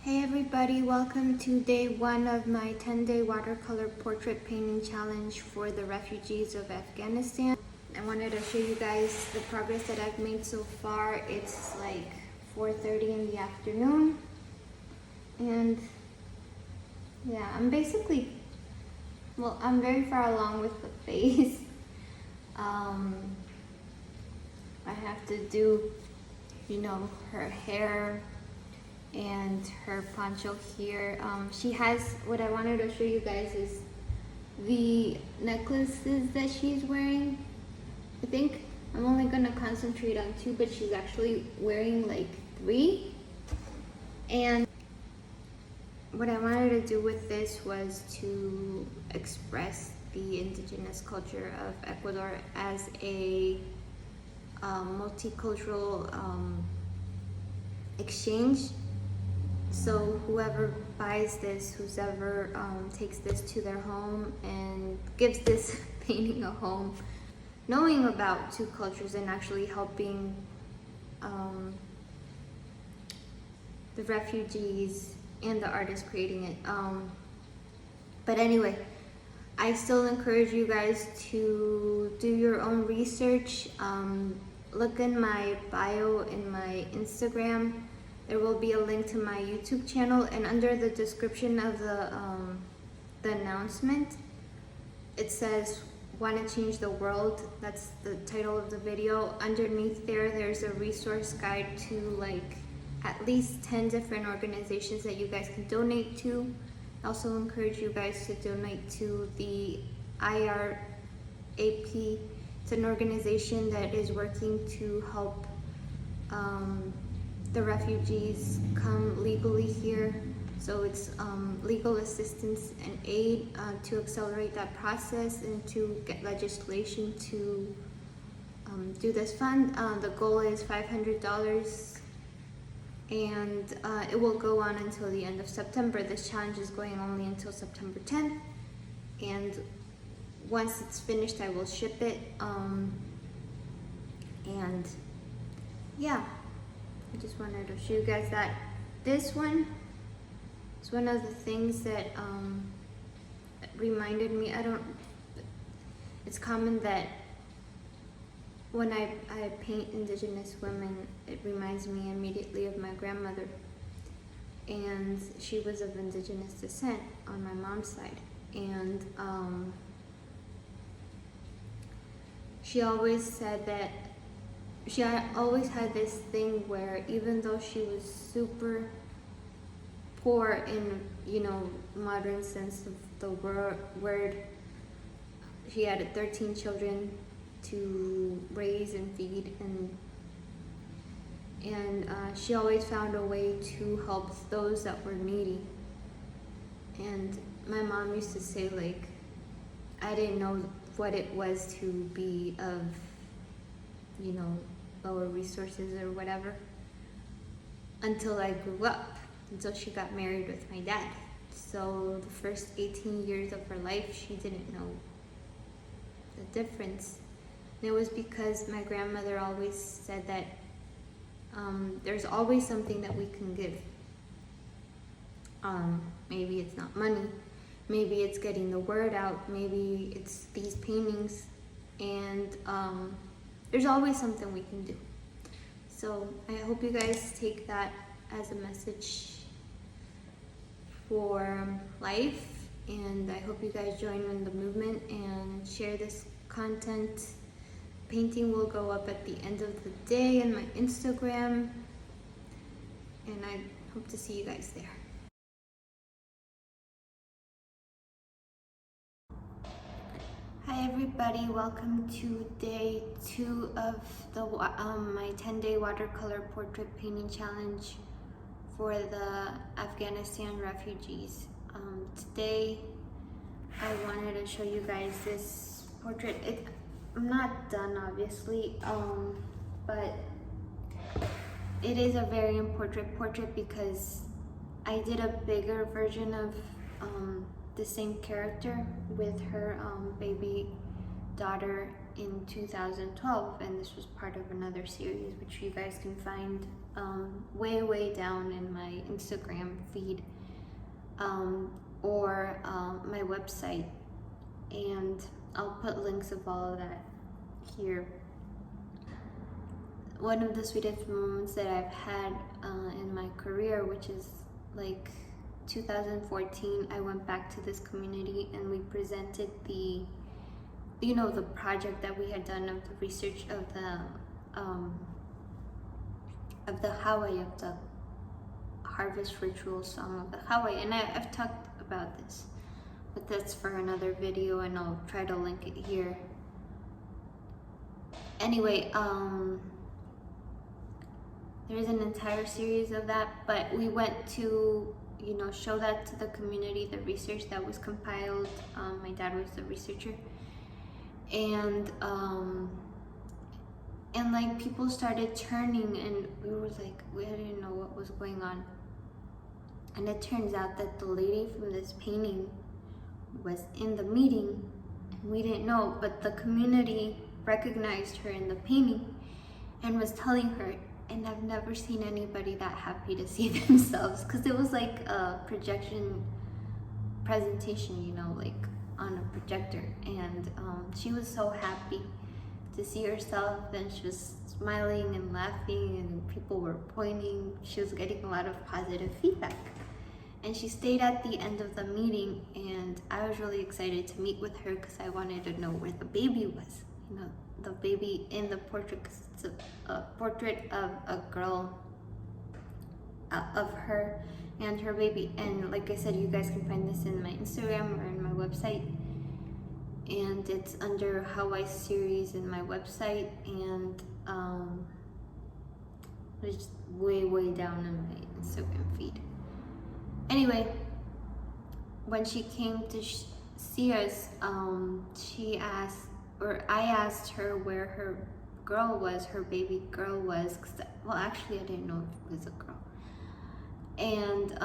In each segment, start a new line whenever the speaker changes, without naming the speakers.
Hey everybody, welcome to day one of my 10-day watercolor portrait painting challenge for the refugees of Afghanistan. I wanted to show you guys the progress that I've made so far. It's like 4:30 in the afternoon, and yeah, I'm very far along with the face. I have to do, her hair and her poncho here. She has, what I wanted to show you guys is the necklaces that she's wearing. I think I'm only gonna concentrate on two, but she's actually wearing like three. And what I wanted to do with this was to express the indigenous culture of Ecuador as a multicultural exchange. So whoever buys this, whoever takes this to their home and gives this painting a home, knowing about two cultures and actually helping the refugees and the artist creating it. But anyway, I still encourage you guys to do your own research. Look in my bio in my Instagram. There will be a link to my YouTube channel, and under the description of the announcement, it says "Want to Change the World." That's the title of the video. Underneath there's a resource guide to like at least 10 different organizations that you guys can donate to. I also encourage you guys to donate to the IRAP. It's an organization that is working to help the refugees come legally here. So it's legal assistance and aid to accelerate that process and to get legislation to do this fund. The goal is $500, and it will go on until the end of September. This challenge is going only until September 10th, and once it's finished I will ship it. And yeah, I just wanted to show you guys that this one is one of the things that reminded me. It's common that when I paint indigenous women, it reminds me immediately of my grandmother, and she was of indigenous descent on my mom's side, and she always said that she always had this thing where even though she was super poor in, modern sense of the word, she had 13 children to raise and feed, and she always found a way to help those that were needy. And my mom used to say, like, I didn't know what it was to be of, lower resources or whatever until I grew up, until she got married with my dad. So the first 18 years of her life, she didn't know the difference. And it was because my grandmother always said that there's always something that we can give. Maybe it's not money, maybe it's getting the word out, maybe it's these paintings, and there's always something we can do. So I hope you guys take that as a message for life, and I hope you guys join in the movement and share this content. Painting will go up at the end of the day in my Instagram, and I hope to see you guys there. Hi everybody, welcome to day 2 of the my 10-day watercolor portrait painting challenge for the Afghanistan refugees. Today I wanted to show you guys this portrait. I'm not done obviously, but it is a very important portrait because I did a bigger version of the same character with her baby daughter in 2012, and this was part of another series which you guys can find way down in my Instagram feed, or my website, and I'll put links of all of that here. One of the sweetest moments that I've had in my career, which is like 2014, I went back to this community and we presented the project that we had done of the research of the Hawaii, of the harvest ritual song of the Hawaii, and I've talked about this, but that's for another video, and I'll try to link it here. Anyway, there's an entire series of that, but we went to show that to the community, the research that was compiled. My dad was the researcher, and like people started turning, and we didn't know what was going on. And it turns out that the lady from this painting was in the meeting, and we didn't know, but the community recognized her in the painting and was telling her. And I've never seen anybody that happy to see themselves, because it was like a presentation, like on a projector, and she was so happy to see herself, and she was smiling and laughing, and people were pointing. She was getting a lot of positive feedback, and she stayed at the end of the meeting, and I was really excited to meet with her because I wanted to know where the baby was. The baby in the portrait, because it's a portrait of a girl, of her and her baby. And like I said, you guys can find this in my Instagram or in my website, and it's under Hawaii series in my website, and it's way down in my Instagram feed. Anyway, when she came to see us, I asked her where her girl was, her baby girl was, actually I didn't know if it was a girl. And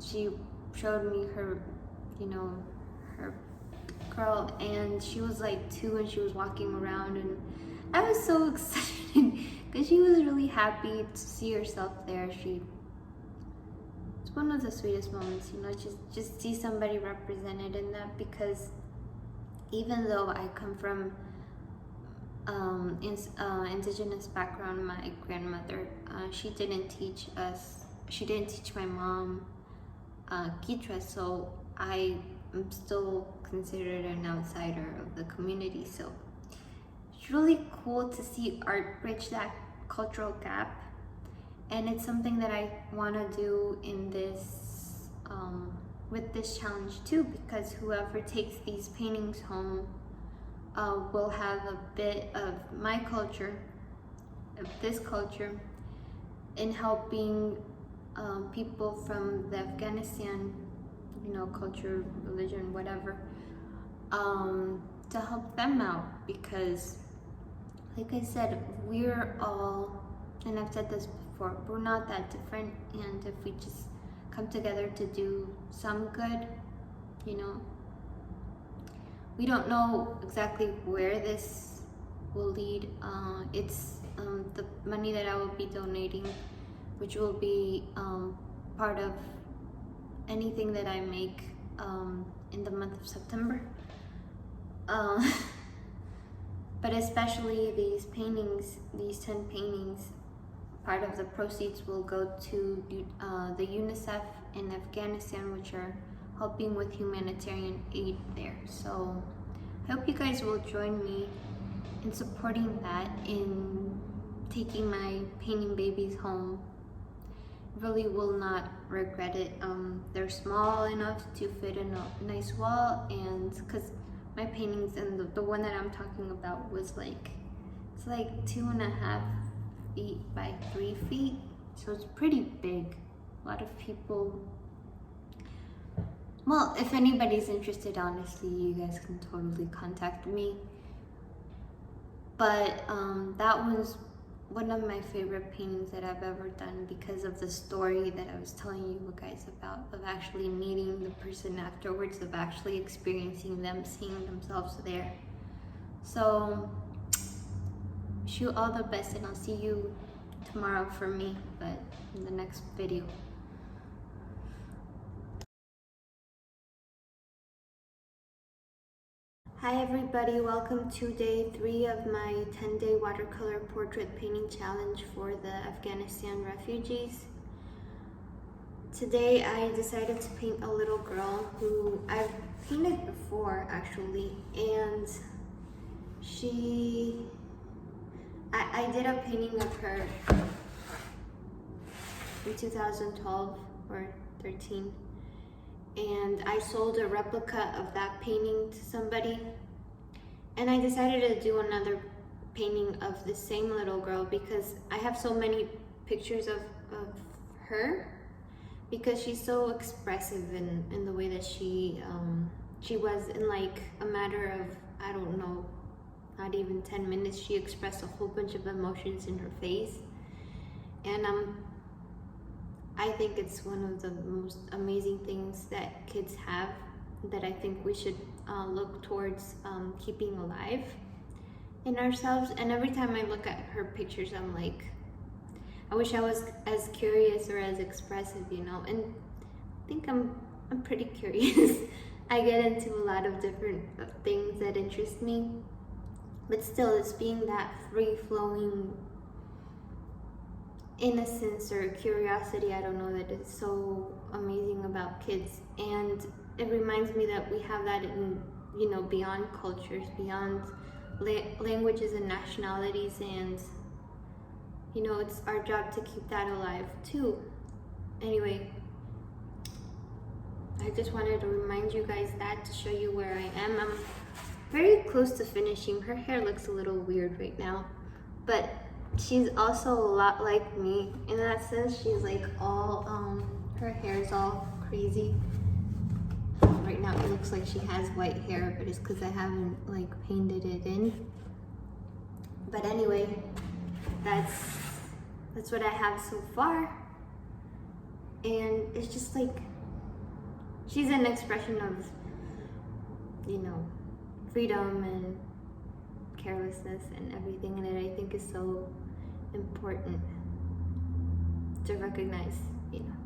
she showed me her, her girl, and she was like 2, and she was walking around, and I was so excited because she was really happy to see herself there. It's one of the sweetest moments, just see somebody represented in that, because even though I come from indigenous background, my grandmother, she didn't teach my mom Quechua, so I am still considered an outsider of the community. So it's really cool to see art bridge that cultural gap, and it's something that I want to do in this with this challenge too, because whoever takes these paintings home will have a bit of my culture, of this culture, in helping people from the Afghanistan, culture, religion, whatever, to help them out. Because like I said, we're all, and I've said this before, we're not that different, and if we just come together to do some good, we don't know exactly where this will lead. It's the money that I will be donating, which will be part of anything that I make in the month of September. But especially these paintings, these 10 paintings, part of the proceeds will go to the UNICEF in Afghanistan, which are helping with humanitarian aid there. So I hope you guys will join me in supporting that, in taking my painting babies home. Really will not regret it. They're small enough to fit in a nice wall, and because my paintings, and the one that I'm talking about was it's like 2.5 feet by 3 feet, so it's pretty big. A lot of people, well, if anybody's interested, honestly, you guys can totally contact me. But that was one of my favorite paintings that I've ever done, because of the story that I was telling you guys about, of actually meeting the person afterwards, of actually experiencing them, seeing themselves there. So wish you all the best, and I'll see you tomorrow for me, but in the next video. Hi everybody, welcome to day 3 of my 10-day watercolor portrait painting challenge for the Afghanistan refugees. Today I decided to paint a little girl who I've painted before actually, and I did a painting of her in 2012 or 13. And I sold a replica of that painting to somebody, and I decided to do another painting of the same little girl because I have so many pictures of her, because she's so expressive in the way that she was. In like a matter of, I don't know, not even 10 minutes, she expressed a whole bunch of emotions in her face, and I think it's one of the most amazing things that kids have, that I think we should look towards keeping alive in ourselves. And every time I look at her pictures, I'm like, I wish I was as curious or as expressive, you know. And I think I'm pretty curious. I get into a lot of different things that interest me, but still, it's being that free-flowing innocence or curiosity, I don't know, that is so amazing about kids. And it reminds me that we have that in, you know, beyond cultures, beyond languages and nationalities, and you know, it's our job to keep that alive too. Anyway, I just wanted to remind you guys that, to show you where I am. I'm very close to finishing. Her hair looks a little weird right now, but she's also a lot like me in that sense. She's like all her hair is all crazy. Right now it looks like she has white hair, but it's because I haven't like painted it in. But anyway, that's what I have so far, and it's just like she's an expression of, you know, freedom and carelessness and everything, and I think is so important to recognize, you know,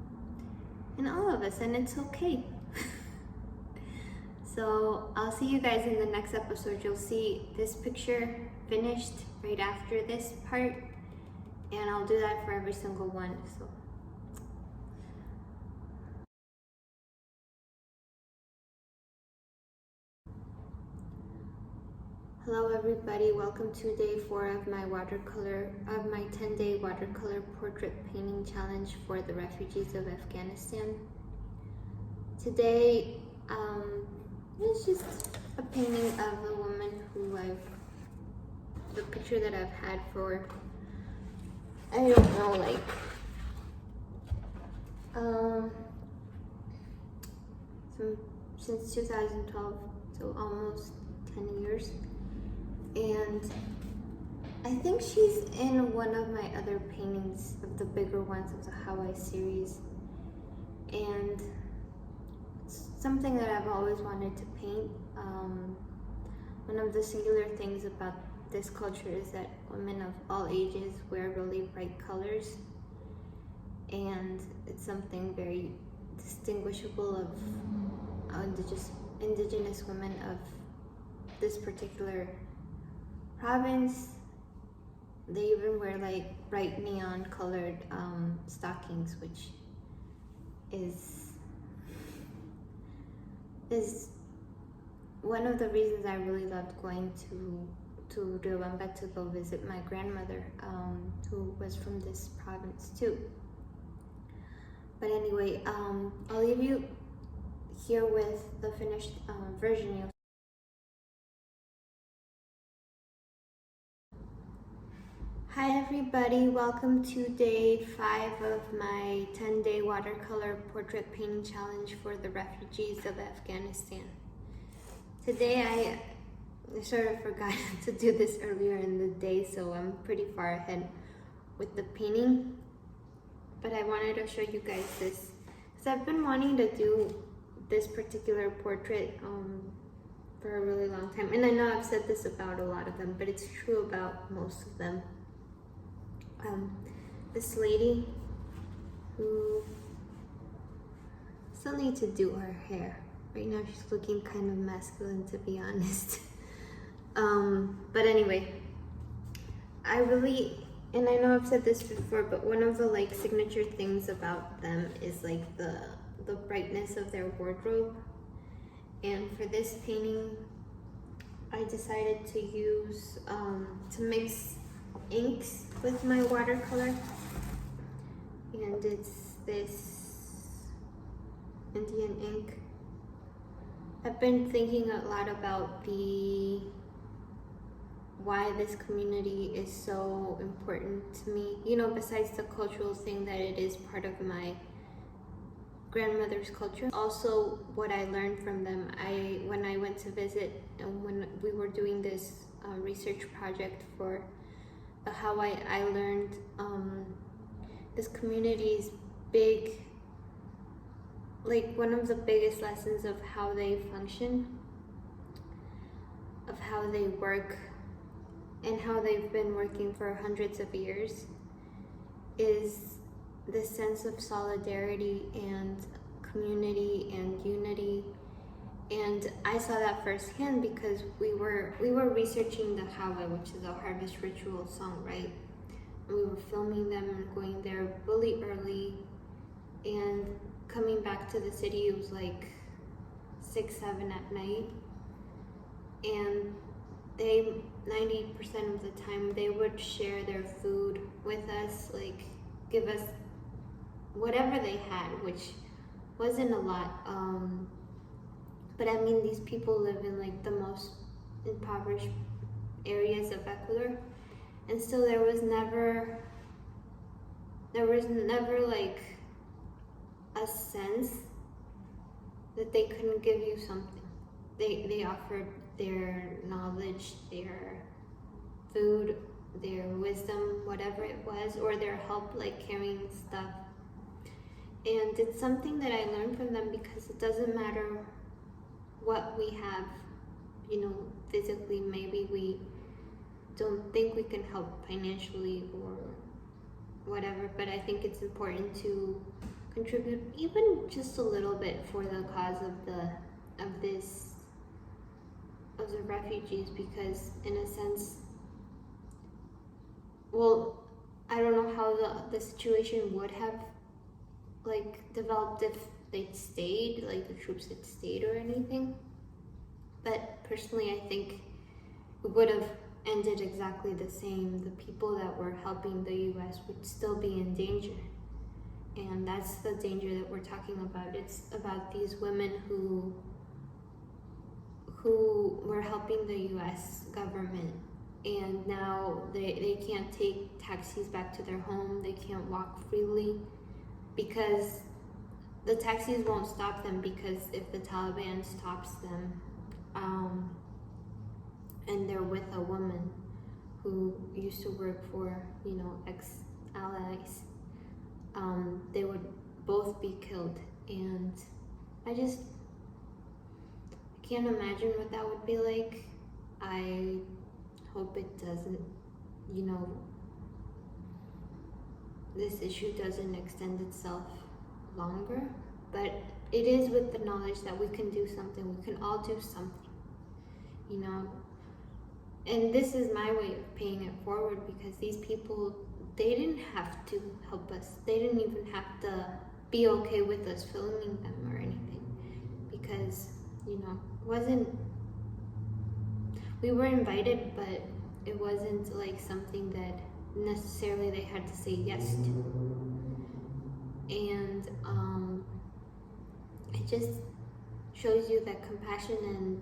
in all of us, and it's okay. So I'll see you guys in the next episode. You'll see this picture finished right after this part, and I'll do that for every single one. So hello everybody, welcome to day 4 of my 10-day watercolor portrait painting challenge for the refugees of Afghanistan. Today, it's just a painting of a woman who the picture that I've had for, I don't know, like, since 2012, so almost 10 years. And I think she's in one of my other paintings, of the bigger ones of the Hawaii series, and it's something that I've always wanted to paint. One of the singular things about this culture is that women of all ages wear really bright colors, and it's something very distinguishable of indigenous women of this particular province. They even wear like bright neon colored stockings, which is one of the reasons I really loved going to Riobamba to go visit my grandmother, who was from this province too. But anyway, I'll leave you here with the finished version. Hi everybody, welcome to day 5 of my 10-day watercolor portrait painting challenge for the refugees of Afghanistan. Today I sort of forgot to do this earlier in the day, so I'm pretty far ahead with the painting. But I wanted to show you guys this, because I've been wanting to do this particular portrait for a really long time. And I know I've said this about a lot of them, but it's true about most of them. This lady who still need to do her hair. Right now she's looking kind of masculine, to be honest. But anyway, I really, and I know I've said this before, but one of the like signature things about them is like the brightness of their wardrobe. And for this painting, I decided to use, to mix inks with my watercolor. And it's this Indian ink. I've been thinking a lot about why this community is so important to me. You know, besides the cultural thing that it is part of my grandmother's culture. Also, what I learned from them, when I went to visit and when we were doing this research project for Hawaii, I learned this community's big, like one of the biggest lessons of how they function, of how they work, and how they've been working for hundreds of years, is this sense of solidarity and community and unity. And I saw that firsthand because we were researching the Hawa, which is a harvest ritual song, right? And we were filming them and going there really early, and coming back to the city, it was like 6, 7 at night. And they, 90% of the time, they would share their food with us, like give us whatever they had, which wasn't a lot. But I mean, these people live in like the most impoverished areas of Ecuador, and still there was never like a sense that they couldn't give you something. They offered their knowledge, their food, their wisdom, whatever it was, or their help, like carrying stuff. And it's something that I learned from them, because it doesn't matter what we have, you know, physically. Maybe we don't think we can help financially or whatever, but I think it's important to contribute even just a little bit for the cause of the refugees, because in a sense, well, I don't know how the situation would have like developed if they'd stayed, like the troops had stayed or anything. But personally, I think it would have ended exactly the same. The people that were helping the US would still be in danger. And that's the danger that we're talking about. It's about these women who were helping the US government, and now they can't take taxis back to their home. They can't walk freely because the taxis won't stop them, because if the Taliban stops them, and they're with a woman who used to work for, you know, ex-allies, they would both be killed. And I can't imagine what that would be like. I hope it doesn't, you know, this issue doesn't extend itself longer, but it is with the knowledge that we can do something. We can all do something, you know. And this is my way of paying it forward, because these people, they didn't have to help us. They didn't even have to be okay with us filming them or anything, because, you know, we were invited, but it wasn't like something that necessarily they had to say yes to. And it just shows you that compassion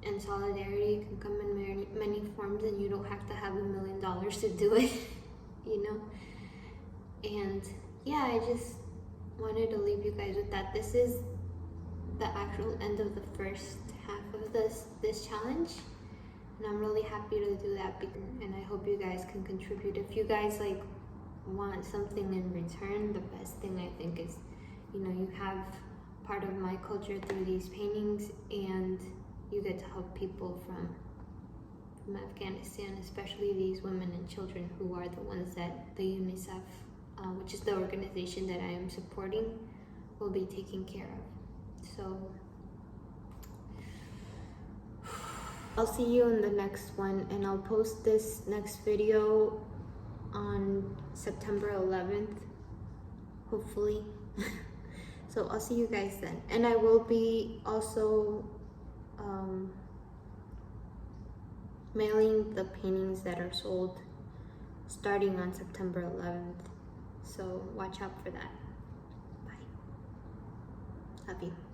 and solidarity can come in many forms, and you don't have to have $1 million to do it, you know. And yeah, I just wanted to leave you guys with that. This is the actual end of the first half of this challenge, and I'm really happy to do that, and I hope you guys can contribute. If you guys like want something in return, the best thing I think is, you know, you have part of my culture through these paintings, and you get to help people from Afghanistan, especially these women and children who are the ones that the UNICEF, which is the organization that I am supporting, will be taking care of. So I'll see you in the next one, and I'll post this next video on September 11th, hopefully. So I'll see you guys then. And I will be also mailing the paintings that are sold starting on September 11th. So watch out for that. Bye. Love you.